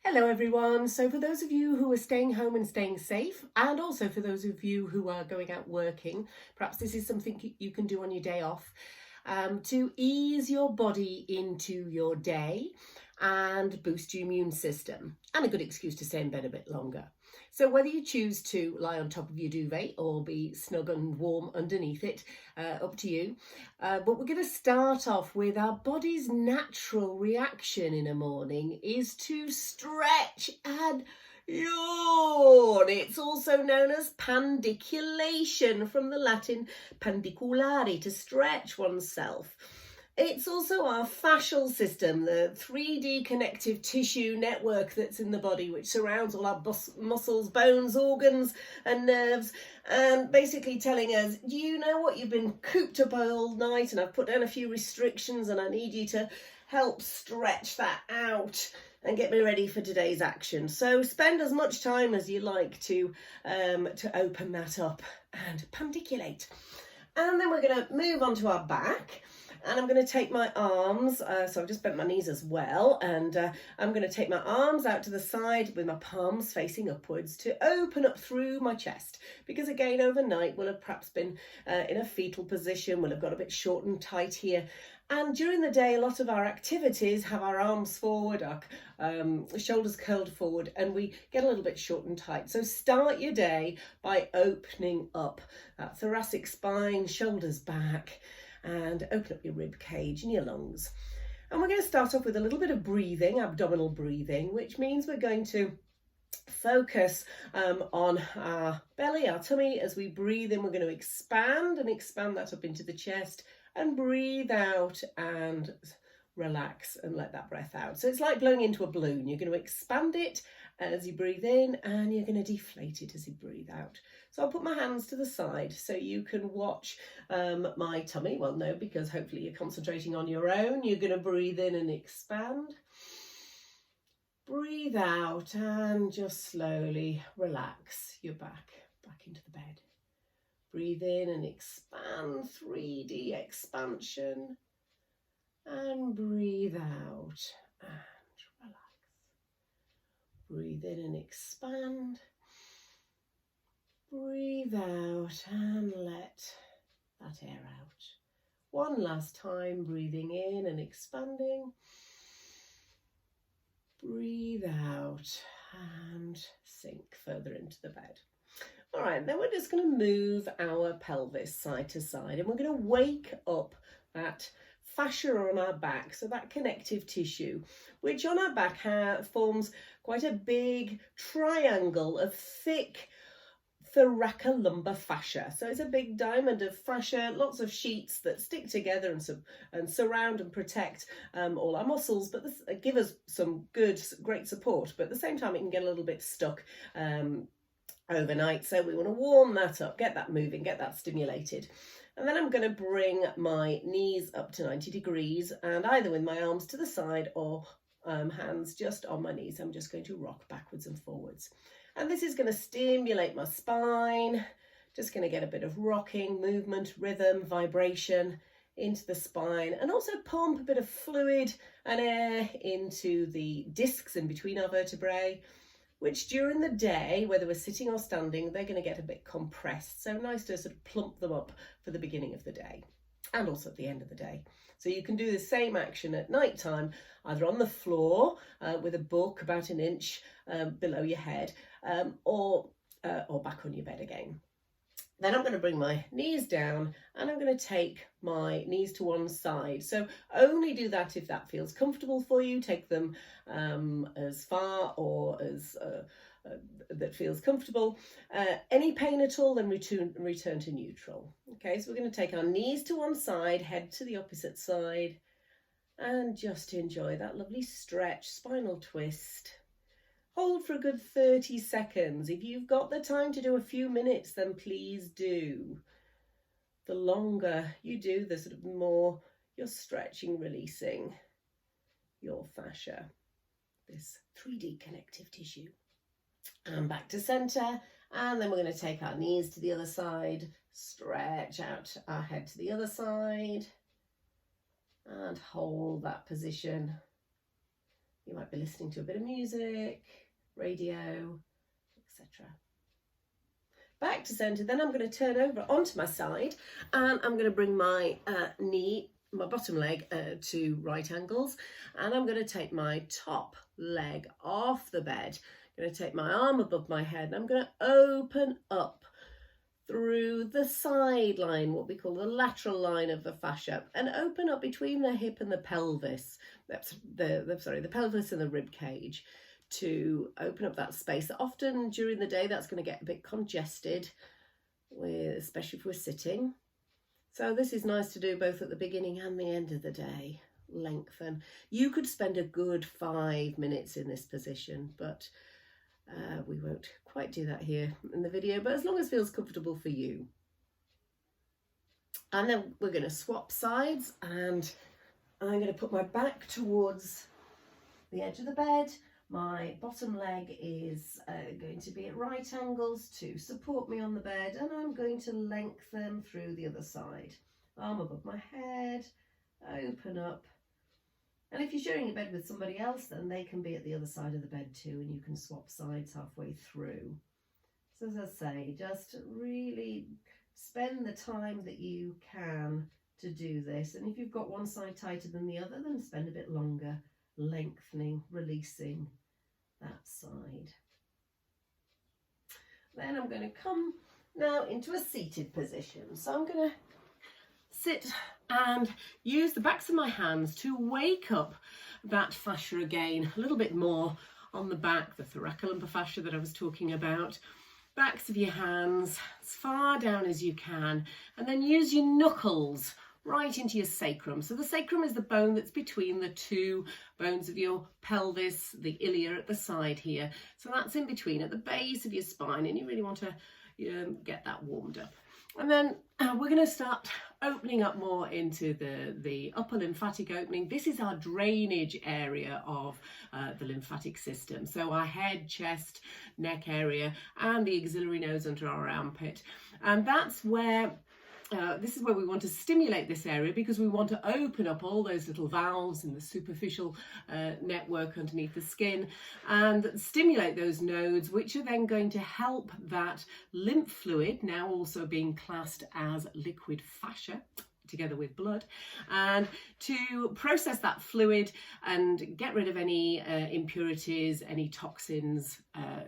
Hello everyone. So for those of you who are staying home and staying safe, and also for those of you who are going out working, perhaps this is something you can do on your day off to ease your body into your day and boost your immune system, and a good excuse to stay in bed a bit longer. So whether you choose to lie on top of your duvet or be snug and warm underneath it, up to you. But we're going to start off with our body's natural reaction in a morning is to stretch and yawn. It's also known as pandiculation, from the Latin pandiculare, to stretch oneself. It's also our fascial system, the 3D connective tissue network that's in the body, which surrounds all our muscles, bones, organs and nerves, and basically telling us, do you know what, you've been cooped up all night and I've put down a few restrictions and I need you to help stretch that out and get me ready for today's action. So spend as much time as you like to open that up and pandiculate. And then we're going to move on to our back. And I'm going to take my arms, so I've just bent my knees as well, and I'm going to take my arms out to the side with my palms facing upwards to open up through my chest, because again, overnight we'll have perhaps been in a fetal position, we'll have got a bit short and tight here, and during the day a lot of our activities have our arms forward, our shoulders curled forward, and we get a little bit short and tight. So start your day by opening up that thoracic spine, shoulders back, and open up your rib cage and your lungs. And we're going to start off with a little bit of breathing, abdominal breathing, which means we're going to focus on our belly, our tummy. As we breathe in, we're going to expand that up into the chest, and breathe out and relax and let that breath out. So it's like blowing into a balloon. You're going to expand it as you breathe in, and you're going to deflate it as you breathe out. So I'll put my hands to the side so you can watch my tummy. Well, no, because hopefully you're concentrating on your own. You're going to breathe in and expand. Breathe out and just slowly relax your back into the bed. Breathe in and expand, 3D expansion. And breathe out and relax. Breathe in and expand. Breathe out and let that air out. One last time, breathing in and expanding. Breathe out and sink further into the bed. All right, then we're just going to move our pelvis side to side, and we're going to wake up that fascia on our back, so that connective tissue, which on our back forms quite a big triangle of thick thoracolumbar fascia. So it's a big diamond of fascia, lots of sheets that stick together and surround and protect all our muscles, but this give us some great support, but at the same time it can get a little bit stuck overnight. So we want to warm that up, get that moving, get that stimulated. And then I'm going to bring my knees up to 90 degrees, and either with my arms to the side or hands just on my knees, I'm just going to rock backwards and forwards. And this is going to stimulate my spine, just going to get a bit of rocking, movement, rhythm, vibration into the spine, and also pump a bit of fluid and air into the discs in between our vertebrae, which during the day, whether we're sitting or standing, they're going to get a bit compressed. So nice to sort of plump them up for the beginning of the day and also at the end of the day. So you can do the same action at night time, either on the floor with a book about an inch below your head, or back on your bed again. Then I'm going to bring my knees down, and I'm going to take my knees to one side. So only do that if that feels comfortable for you. Take them as far or as that feels comfortable. Any pain at all, then return to neutral. Okay, so we're going to take our knees to one side, head to the opposite side, and just enjoy that lovely stretch, spinal twist. Hold for a good 30 seconds. If you've got the time to do a few minutes, then please do. The longer you do, the sort of more you're stretching, releasing your fascia, this 3D connective tissue. And back to center. And then we're going to take our knees to the other side, stretch out our head to the other side, and hold that position. You might be listening to a bit of music, radio, etc. Back to centre, then I'm going to turn over onto my side and I'm going to bring my my bottom leg to right angles, and I'm going to take my top leg off the bed. I'm going to take my arm above my head and I'm going to open up through the side line, what we call the lateral line of the fascia, and open up between the hip and the pelvis. That's the pelvis and the rib cage, to open up that space. Often during the day that's going to get a bit congested, especially if we're sitting. So this is nice to do both at the beginning and the end of the day. Lengthen. You could spend a good 5 minutes in this position, but we won't quite do that here in the video, but as long as it feels comfortable for you. And then we're going to swap sides, and I'm going to put my back towards the edge of the bed. My bottom leg is going to be at right angles to support me on the bed, and I'm going to lengthen through the other side. Arm above my head, open up. And if you're sharing a bed with somebody else, then they can be at the other side of the bed too, and you can swap sides halfway through. So as I say, just really spend the time that you can to do this. And if you've got one side tighter than the other, then spend a bit longer lengthening, releasing that side. Then I'm going to come now into a seated position. So I'm going to sit and use the backs of my hands to wake up that fascia again a little bit more on the back, the thoracolumbar fascia that I was talking about. Backs of your hands as far down as you can, and then use your knuckles right into your sacrum. So the sacrum is the bone that's between the two bones of your pelvis, the ilia at the side here. So that's in between at the base of your spine, and you really want to get that warmed up. And then we're going to start opening up more into the upper lymphatic opening. This is our drainage area of the lymphatic system. So our head, chest, neck area, and the axillary nose under our armpit. And that's where this is where we want to stimulate this area, because we want to open up all those little valves in the superficial network underneath the skin and stimulate those nodes, which are then going to help that lymph fluid, now also being classed as liquid fascia together with blood, and to process that fluid and get rid of any impurities, any toxins,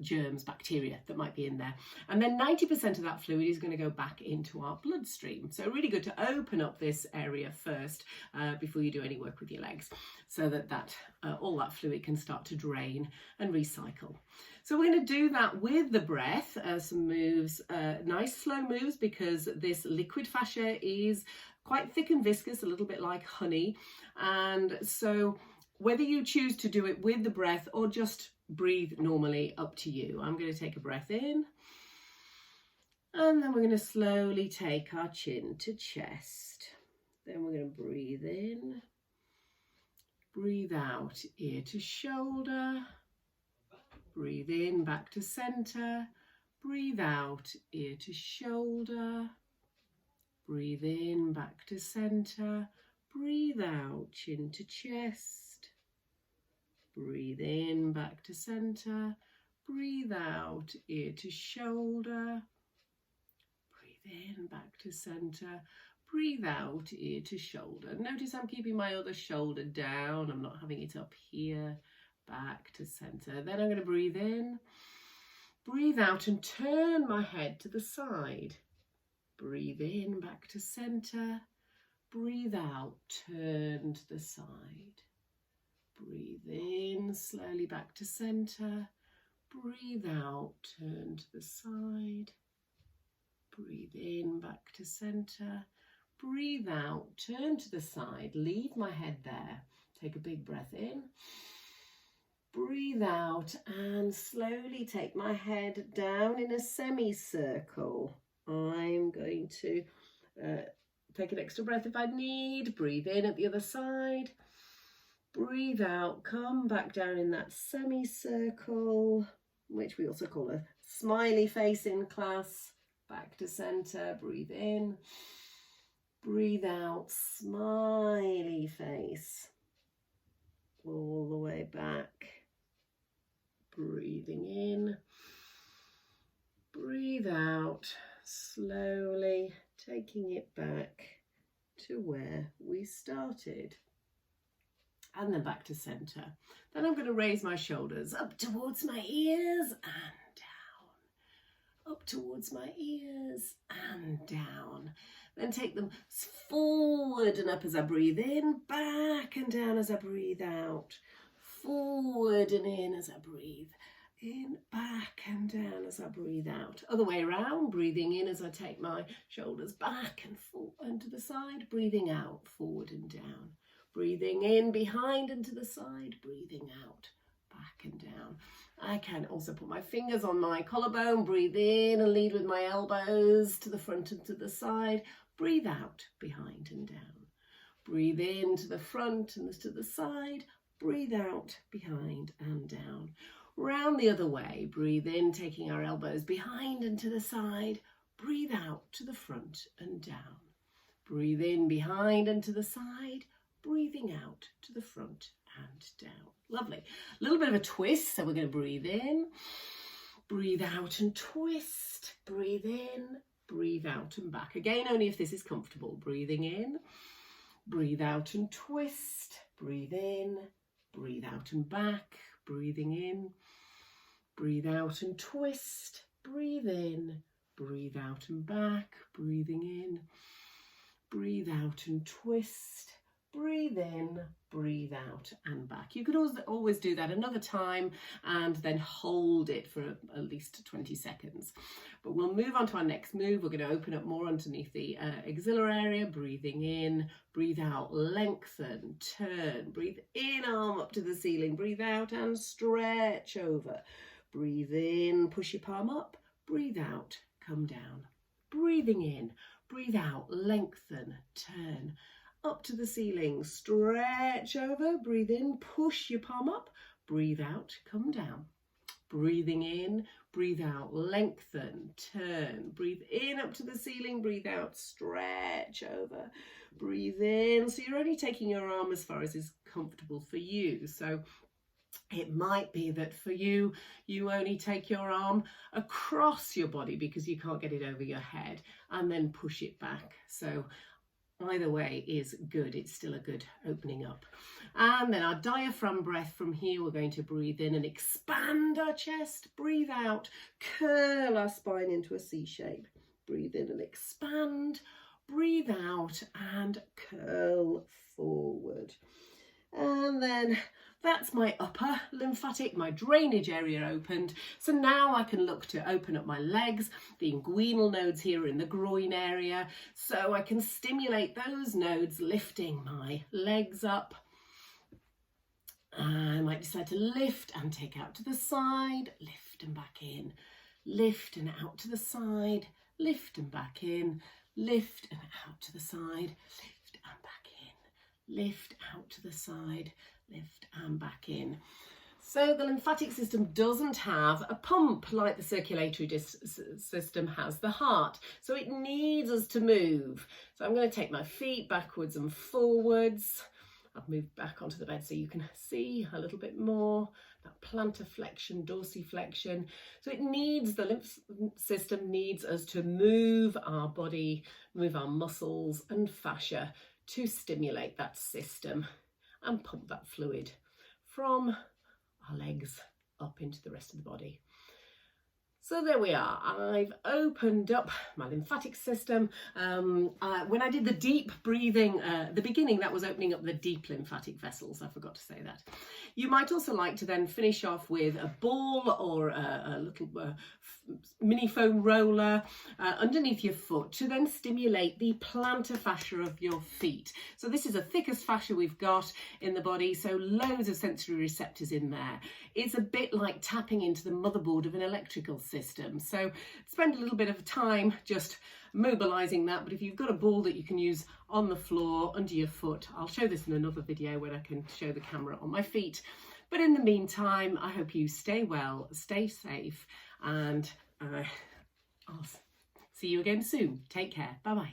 germs, bacteria that might be in there. And then 90% of that fluid is going to go back into our bloodstream. So really good to open up this area first before you do any work with your legs, so that all that fluid can start to drain and recycle. So we're going to do that with the breath, some moves, nice slow moves, because this liquid fascia is quite thick and viscous, a little bit like honey. And so whether you choose to do it with the breath or just breathe normally, up to you. I'm going to take a breath in, and then we're going to slowly take our chin to chest. Then we're going to breathe in, breathe out, ear to shoulder, breathe in, back to center, breathe out, ear to shoulder, breathe in, back to center, breathe out, chin to chest, breathe in, back to center, breathe out, ear to shoulder, breathe in, back to center, breathe out, ear to shoulder. Notice I'm keeping my other shoulder down, I'm not having it up here, back to center. Then I'm going to breathe in, breathe out, and turn my head to the side. Breathe in, back to center, breathe out, turn to the side. Breathe in, slowly back to center, breathe out, turn to the side. Breathe in, back to center, breathe out, turn to the side, leave my head there. Take a big breath in, breathe out, and slowly take my head down in a semicircle. I'm going to take an extra breath if I need. Breathe in at the other side. Breathe out, come back down in that semicircle, which we also call a smiley face in class. Back to center, breathe in. Breathe out, smiley face. all the way back. Breathing in, breathe out, slowly taking it back to where we started. And then back to center. Then I'm going to raise my shoulders up towards my ears and down. Up towards my ears and down. Then take them forward and up as I breathe in, back and down as I breathe out. Forward and in as I breathe in, back and down as I breathe out. Other way around, breathing in as I take my shoulders back and forward and to the side, breathing out, forward and down. Breathing in, behind and to the side, breathing out, back and down. I can also put my fingers on my collarbone, breathe in and lead with my elbows to the front and to the side, breathe out, behind and down. Breathe in to the front and to the side, breathe out, behind and down. Round the other way, breathe in, taking our elbows behind and to the side, breathe out to the front and down. Breathe in, behind and to the side, breathing out to the front and down. Lovely. A little bit of a twist, so we're going to breathe in, breathe out and twist, breathe in, breathe out and back. Again, only if this is comfortable. Breathing in, breathe out and twist, breathe in, breathe out and back, breathing in, breathe out and twist, breathe in, breathe out and back, breathing in, breathe out and twist, breathe in, breathe out and back. You could always do that another time and then hold it for at least 20 seconds. But we'll move on to our next move. We're going to open up more underneath the axillary area. Breathing in, breathe out, lengthen, turn. Breathe in, arm up to the ceiling. Breathe out and stretch over. Breathe in, push your palm up. Breathe out, come down. Breathing in, breathe out, lengthen, turn. Up to the ceiling, stretch over, breathe in, push your palm up, breathe out, come down. Breathing in, breathe out, lengthen, turn, breathe in up to the ceiling, breathe out, stretch over, breathe in. So you're only taking your arm as far as is comfortable for you. So it might be that for you, you only take your arm across your body because you can't get it over your head and then push it back. So either way is good. It's still a good opening up. And then our diaphragm breath from here, we're going to breathe in and expand our chest. Breathe out, curl our spine into a C shape. Breathe in and expand. Breathe out and curl forward. And then that's my upper lymphatic, my drainage area opened. So now I can look to open up my legs. The inguinal nodes here are in the groin area. So I can stimulate those nodes, lifting my legs up. I might decide to lift and take out to the side, lift and back in, lift and out to the side, lift and back in, lift and out to the side, lift and back in, lift out to the side, lift and back in. So the lymphatic system doesn't have a pump like the circulatory system has the heart. So it needs us to move. So I'm going to take my feet backwards and forwards. I've moved back onto the bed so you can see a little bit more. That plantar flexion, dorsiflexion. So it needs, the lymph system needs us to move our body, move our muscles and fascia to stimulate that system and pump that fluid from our legs up into the rest of the body. So there we are. I've opened up my lymphatic system. When I did the deep breathing, the beginning, that was opening up the deep lymphatic vessels. I forgot to say that. You might also like to then finish off with a ball or a little mini foam roller underneath your foot to then stimulate the plantar fascia of your feet. So this is the thickest fascia we've got in the body, so loads of sensory receptors in there. It's a bit like tapping into the motherboard of an electrical system. So spend a little bit of time just mobilizing that. But if you've got a ball that you can use on the floor under your foot, I'll show this in another video when I can show the camera on my feet. But in the meantime, I hope you stay well, stay safe, and I'll see you again soon. Take care. Bye bye.